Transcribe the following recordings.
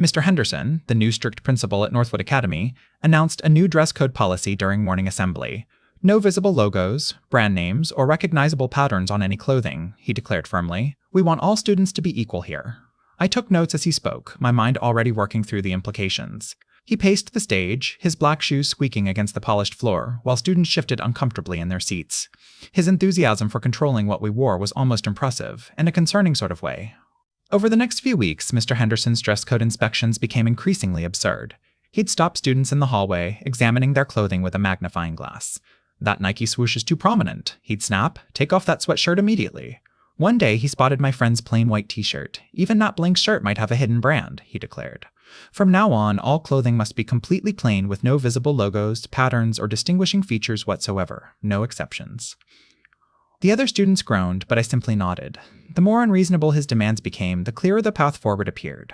Mr. Henderson, the new strict principal at Northwood Academy, announced a new dress code policy during morning assembly. No visible logos, brand names, or recognizable patterns on any clothing, he declared firmly. We want all students to be equal here. I took notes as he spoke, my mind already working through the implications. He paced the stage, his black shoes squeaking against the polished floor, while students shifted uncomfortably in their seats. His enthusiasm for controlling what we wore was almost impressive, in a concerning sort of way. Over the next few weeks, Mr. Henderson's dress code inspections became increasingly absurd. He'd stop students in the hallway, examining their clothing with a magnifying glass. That Nike swoosh is too prominent, he'd snap. Take off that sweatshirt immediately. One day, he spotted my friend's plain white t-shirt. Even that blank shirt might have a hidden brand, he declared. From now on, all clothing must be completely plain with no visible logos, patterns, or distinguishing features whatsoever. No exceptions. The other students groaned, but I simply nodded. The more unreasonable his demands became, the clearer the path forward appeared.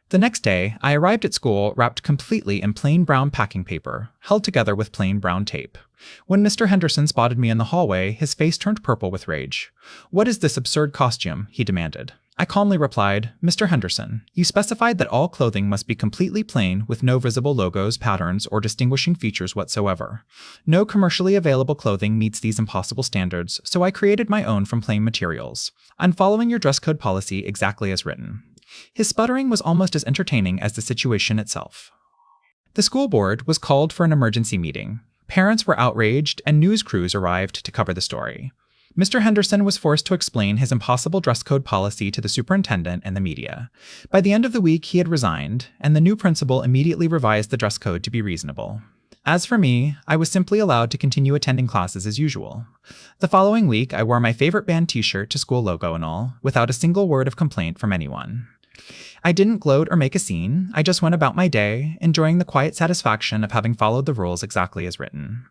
The next day, I arrived at school wrapped completely in plain brown packing paper, held together with plain brown tape. When Mr. Henderson spotted me in the hallway, his face turned purple with rage. "What is this absurd costume?" he demanded. I calmly replied, "Mr. Henderson, you specified that all clothing must be completely plain with no visible logos, patterns, or distinguishing features whatsoever. No commercially available clothing meets these impossible standards, so I created my own from plain materials. I'm following your dress code policy exactly as written." His sputtering was almost as entertaining as the situation itself. The school board was called for an emergency meeting. Parents were outraged, and news crews arrived to cover the story. Mr. Henderson was forced to explain his impossible dress code policy to the superintendent and the media. By the end of the week, he had resigned, and the new principal immediately revised the dress code to be reasonable. As for me, I was simply allowed to continue attending classes as usual. The following week, I wore my favorite band t-shirt to school logo and all, without a single word of complaint from anyone. I didn't gloat or make a scene, I just went about my day, enjoying the quiet satisfaction of having followed the rules exactly as written.